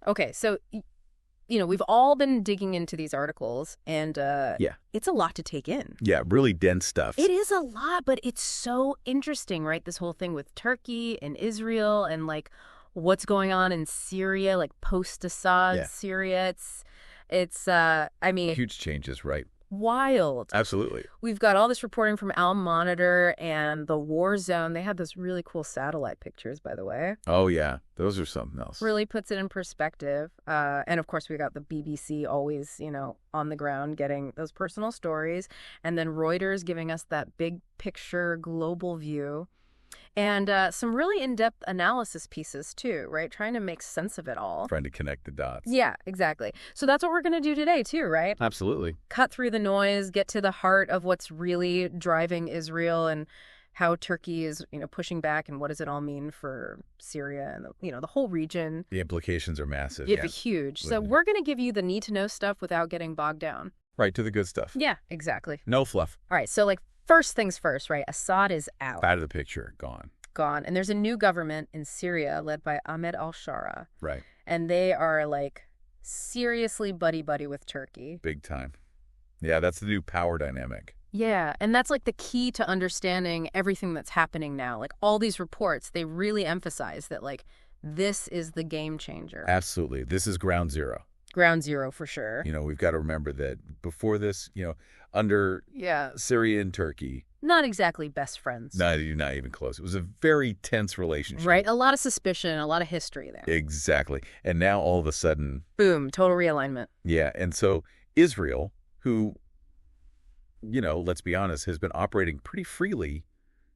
Okay, so, we've all been digging into these articles, and it's a lot to take in. Yeah, really dense stuff. It is a lot, but it's so interesting, right? This whole thing with Turkey and Israel and, like, what's going on in Syria, like, post-Assad Syria. Huge changes, right? Wild. Absolutely. We've got all this reporting from Al Monitor and the war zone. They had those really cool satellite pictures, by the way. Oh, yeah. Those are something else. Really puts it in perspective. And, of course, we got the BBC always, on the ground getting those personal stories. And then Reuters giving us that big picture global view. And some really in-depth analysis pieces, too, right? Trying to make sense of it all. Trying to connect the dots. Yeah, exactly. So that's what we're going to do today, too, right? Absolutely. Cut through the noise, get to the heart of what's really driving Israel and how Turkey is, pushing back, and what does it all mean for Syria and, the whole region. The implications are massive. Yeah, huge. So we're going to give you the need-to-know stuff without getting bogged down. Right, to the good stuff. Yeah, exactly. No fluff. All right, so, first things first, right? Assad is out. Out of the picture. Gone. And there's a new government in Syria led by Ahmed al-Shara. Right. And they are, seriously buddy-buddy with Turkey. Big time. Yeah, that's the new power dynamic. Yeah, and that's, the key to understanding everything that's happening now. All these reports, they really emphasize that, this is the game changer. Absolutely. This is ground zero. Ground zero, for sure. We've got to remember that before this, under Syria and Turkey. Not exactly best friends. Not even close. It was a very tense relationship. Right. A lot of suspicion, a lot of history there. Exactly. And now all of a sudden. Boom. Total realignment. Yeah. And so Israel, who, let's be honest, has been operating pretty freely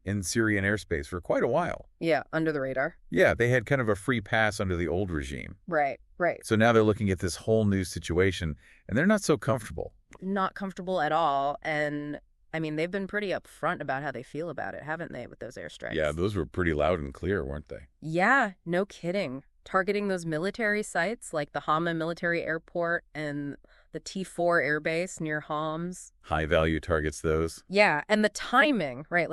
in Syrian airspace for quite a while. Yeah. Under the radar. Yeah. They had kind of a free pass under the old regime. Right. So now they're looking at this whole new situation, and they're not so comfortable. Not comfortable at all. And they've been pretty upfront about how they feel about it, haven't they, with those airstrikes? Yeah, those were pretty loud and clear, weren't they? Yeah, no kidding. Targeting those military sites like the Hama military airport and the T4 airbase near Homs. High-value targets, those. Yeah, and the timing, right,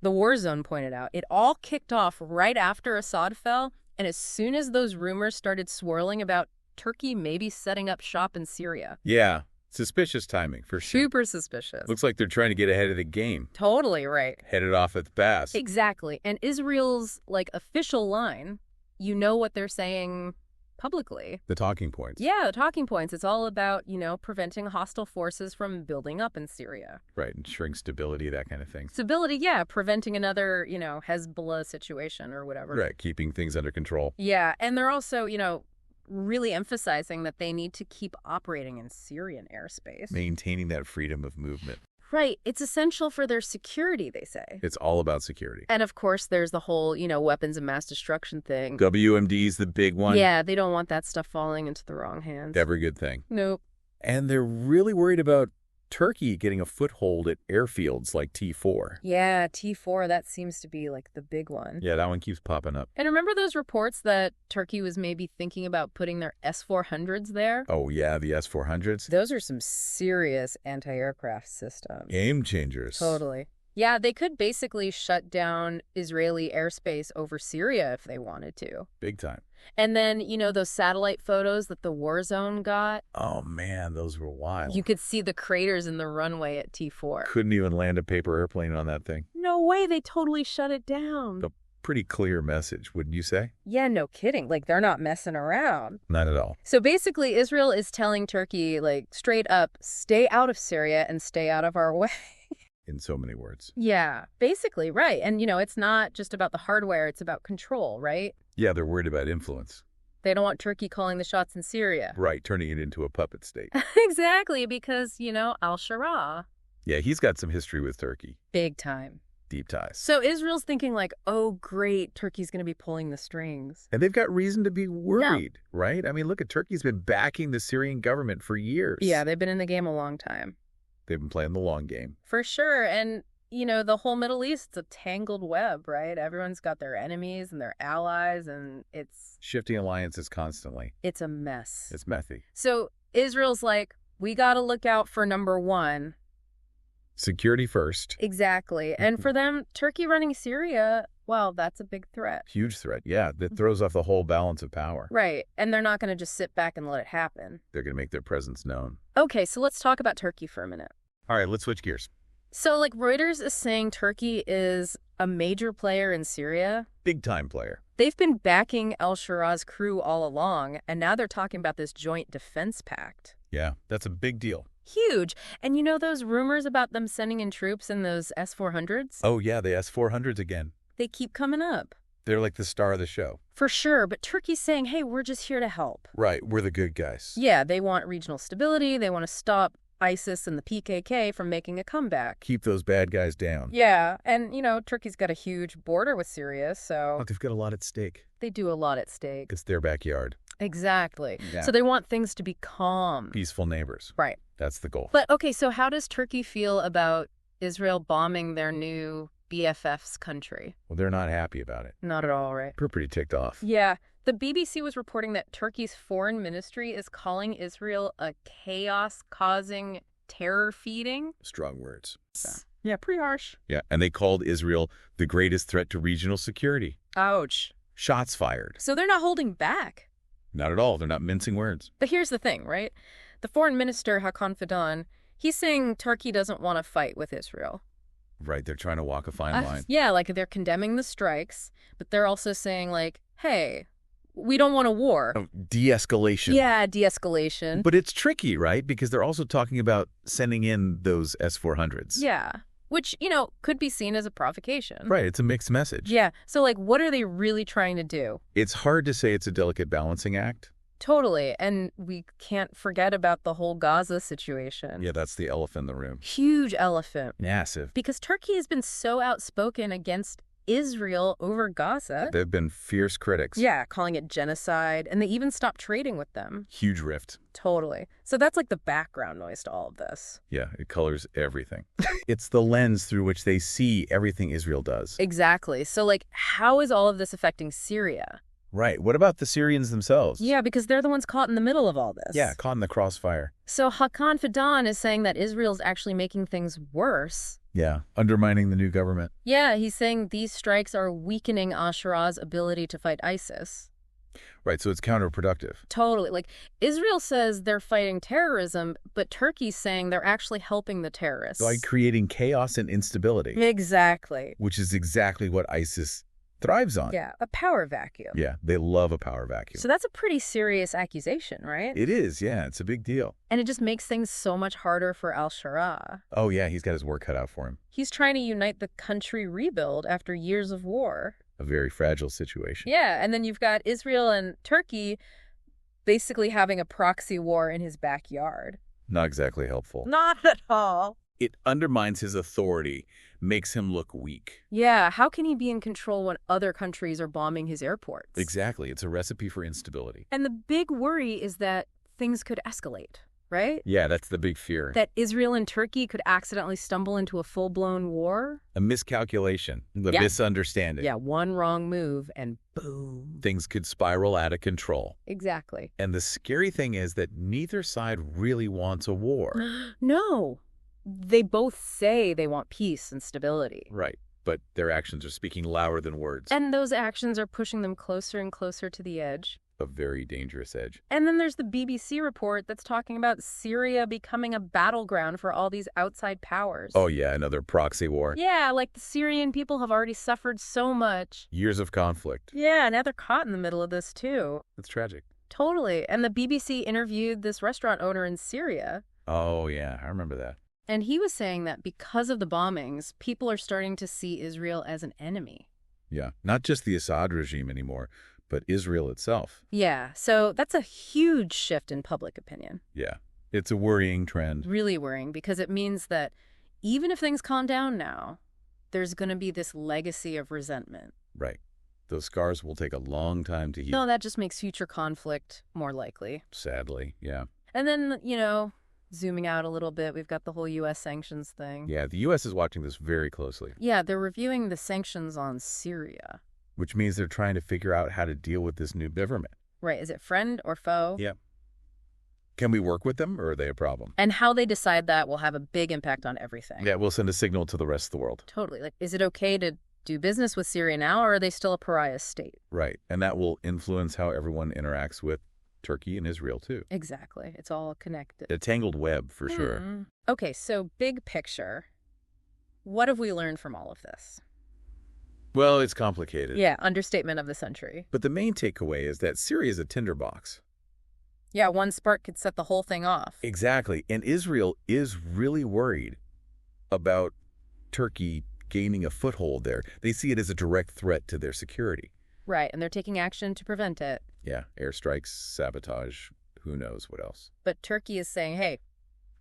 the war zone pointed out, it all kicked off right after Assad fell, and as soon as those rumors started swirling about Turkey maybe setting up shop in Syria. Yeah. Suspicious timing, for sure. Super suspicious. Looks like they're trying to get ahead of the game. Totally right. Headed off at the pass. Exactly. And Israel's, official line, what they're saying publicly. The talking points. Yeah, the talking points. It's all about, preventing hostile forces from building up in Syria. Right, ensuring stability, that kind of thing. Stability, yeah. Preventing another, Hezbollah situation or whatever. Right, keeping things under control. Yeah, and they're also, really emphasizing that they need to keep operating in Syrian airspace. Maintaining that freedom of movement. Right. It's essential for their security, they say. It's all about security. And, of course, there's the whole, weapons of mass destruction thing. WMD's the big one. Yeah, they don't want that stuff falling into the wrong hands. Never a good thing. Nope. And they're really worried about Turkey getting a foothold at airfields like T4. Yeah, T4, that seems to be the big one. Yeah, that one keeps popping up. And remember those reports that Turkey was maybe thinking about putting their S-400s there? Oh, yeah, the S-400s? Those are some serious anti-aircraft systems. Game changers. Totally. Yeah, they could basically shut down Israeli airspace over Syria if they wanted to. Big time. And then, those satellite photos that the war zone got. Oh, man, those were wild. You could see the craters in the runway at T4. Couldn't even land a paper airplane on that thing. No way, they totally shut it down. A pretty clear message, wouldn't you say? Yeah, no kidding. They're not messing around. Not at all. So basically, Israel is telling Turkey, straight up, stay out of Syria and stay out of our way. In so many words. Yeah, basically, right. And, it's not just about the hardware, it's about control, right? Yeah, they're worried about influence. They don't want Turkey calling the shots in Syria. Right, turning it into a puppet state. Exactly, because, al-Shara. Yeah, he's got some history with Turkey. Big time. Deep ties. So Israel's thinking oh, great, Turkey's going to be pulling the strings. And they've got reason to be worried, right? Look at Turkey's been backing the Syrian government for years. Yeah, they've been in the game a long time. They've been playing the long game. For sure. And, the whole Middle East, it's a tangled web, right? Everyone's got their enemies and their allies, and it's... Shifting alliances constantly. It's a mess. It's messy. So Israel's we got to look out for number one. Security first. Exactly. And for them, Turkey running Syria, Well, that's a big threat. Huge threat. Yeah, that throws off the whole balance of power. Right. And they're not going to just sit back and let it happen. They're going to make their presence known. Okay, so let's talk about Turkey for a minute. All right, let's switch gears. So, like, Reuters is saying Turkey is a major player in Syria. Big time player. They've been backing al-Shaara's crew all along, and now they're talking about this joint defense pact. Yeah, that's a big deal. Huge. And you know those rumors about them sending in troops in those S-400s? Oh, yeah, the S-400s again. They keep coming up. They're like the star of the show. For sure, but Turkey's saying, hey, we're just here to help. Right, we're the good guys. Yeah, they want regional stability. They want to stop ISIS and the PKK from making a comeback. Keep those bad guys down. Yeah, and, you know, Turkey's got a huge border with Syria, so Oh, they've got a lot at stake. they do a lot at stake. It's their backyard. Exactly. Yeah. So they want things to be calm. Peaceful neighbors. Right. That's the goal. But, okay, so how does Turkey feel about Israel bombing their new BFF's country? Well, they're not happy about it. Not at all, right? We're pretty ticked off. Yeah. The BBC was reporting that Turkey's foreign ministry is calling Israel a chaos-causing terror feeding. Strong words. Yeah, pretty harsh. Yeah, and they called Israel the greatest threat to regional security. Ouch. Shots fired. So they're not holding back. Not at all. They're not mincing words. But here's the thing, right? The foreign minister, Hakan Fidan, he's saying Turkey doesn't want to fight with Israel. Right, they're trying to walk a fine line. Yeah, like they're condemning the strikes, but they're also saying, like, hey, we don't want a war. Oh, de-escalation. Yeah, de-escalation. But it's tricky, right? Because they're also talking about sending in those S-400s. Yeah, which, you know, could be seen as a provocation. Right, it's a mixed message. Yeah, so, like, what are they really trying to do? It's hard to say it's a delicate balancing act. Totally, and we can't forget about the whole Gaza situation. Yeah, that's the elephant in the room. Huge elephant. Massive. Because Turkey has been so outspoken against Israel over Gaza. They've been fierce critics. Yeah, calling it genocide, and they even stopped trading with them. Huge rift. Totally. So that's like the background noise to all of this. Yeah, it colors everything. It's the lens through which they see everything Israel does. Exactly. So, like, how is all of this affecting Syria? Right. What about the Syrians themselves? Yeah, because they're the ones caught in the middle of all this. Yeah, caught in the crossfire. So Hakan Fidan is saying that Israel's actually making things worse. Yeah, undermining the new government. Yeah, he's saying these strikes are weakening al-Shaara's ability to fight ISIS. Right, so it's counterproductive. Totally. Like, Israel says they're fighting terrorism, but Turkey's saying they're actually helping the terrorists. By creating chaos and instability. Exactly. Which is exactly what ISIS thrives on. Yeah, a power vacuum. Yeah, they love a power vacuum. So that's a pretty serious accusation, right? It is, yeah, it's a big deal. And it just makes things so much harder for al-Shaara. Oh, yeah, he's got his work cut out for him. He's trying to unite the country rebuild after years of war. A very fragile situation. Yeah, and then you've got Israel and Turkey basically having a proxy war in his backyard. Not exactly helpful. Not at all. It undermines his authority, makes him look weak. Yeah, how can he be in control when other countries are bombing his airports? Exactly. It's a recipe for instability. And the big worry is that things could escalate, right? Yeah, that's the big fear. That Israel and Turkey could accidentally stumble into a full-blown war. A miscalculation, a Yeah. misunderstanding. Yeah, one wrong move and boom. Things could spiral out of control. Exactly. And the scary thing is that neither side really wants a war. No. They both say they want peace and stability. Right. But their actions are speaking louder than words. And those actions are pushing them closer and closer to the edge. A very dangerous edge. And then there's the BBC report that's talking about Syria becoming a battleground for all these outside powers. Oh, yeah, another proxy war. Yeah, like the Syrian people have already suffered so much. Years of conflict. Yeah, now they're caught in the middle of this too. It's tragic. Totally. And the BBC interviewed this restaurant owner in Syria. Oh, yeah, I remember that. And he was saying that because of the bombings, people are starting to see Israel as an enemy. Yeah, not just the Assad regime anymore, but Israel itself. Yeah, so that's a huge shift in public opinion. Yeah, it's a worrying trend. Really worrying, because it means that even if things calm down now, there's going to be this legacy of resentment. Right. Those scars will take a long time to heal. No, that just makes future conflict more likely. Sadly, yeah. And then, you know, zooming out a little bit, we've got the whole U.S. sanctions thing. Yeah, the U.S. is watching this very closely. Yeah, they're reviewing the sanctions on Syria. Which means they're trying to figure out how to deal with this new government. Right, is it friend or foe? Yeah. Can we work with them, or are they a problem? And how they decide that will have a big impact on everything. Yeah, we'll send a signal to the rest of the world. Totally. Like, is it okay to do business with Syria now, or are they still a pariah state? Right. And that will influence how everyone interacts with Turkey and Israel, too. Exactly. It's all connected. A tangled web, for sure. Okay, so big picture. What have we learned from all of this? Well, it's complicated. Yeah, understatement of the century. But the main takeaway is that Syria is a tinderbox. Yeah, one spark could set the whole thing off. Exactly. And Israel is really worried about Turkey gaining a foothold there. They see it as a direct threat to their security. Right, and they're taking action to prevent it. Yeah, airstrikes, sabotage, who knows what else. But Turkey is saying, hey,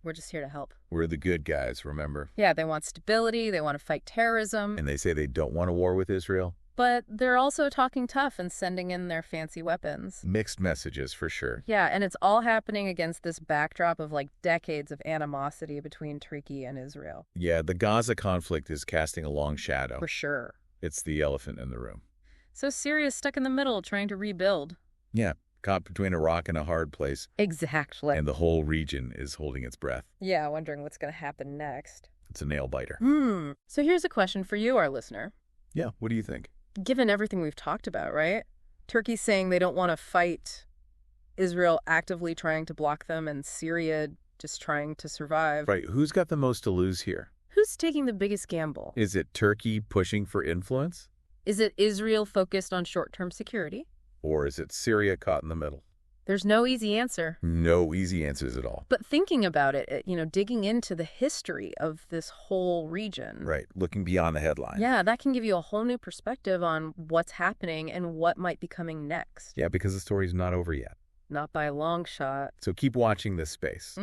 we're just here to help. We're the good guys, remember? Yeah, they want stability, they want to fight terrorism. And they say they don't want a war with Israel? But they're also talking tough and sending in their fancy weapons. Mixed messages, for sure. Yeah, and it's all happening against this backdrop of like decades of animosity between Turkey and Israel. Yeah, the Gaza conflict is casting a long shadow. For sure. It's the elephant in the room. So Syria's stuck in the middle trying to rebuild. Yeah, caught between a rock and a hard place. Exactly. And the whole region is holding its breath. Yeah, wondering what's going to happen next. It's a nail biter. So here's a question for you, our listener. Yeah, what do you think? Given everything we've talked about, right? Turkey's saying they don't want to fight, Israel actively trying to block them, and Syria just trying to survive. Right, who's got the most to lose here? Who's taking the biggest gamble? Is it Turkey pushing for influence? Is it Israel focused on short-term security? Or is it Syria caught in the middle? There's no easy answer. No easy answers at all. But thinking about it, digging into the history of this whole region. Right, looking beyond the headline. Yeah, that can give you a whole new perspective on what's happening and what might be coming next. Yeah, because the story's not over yet. Not by a long shot. So keep watching this space.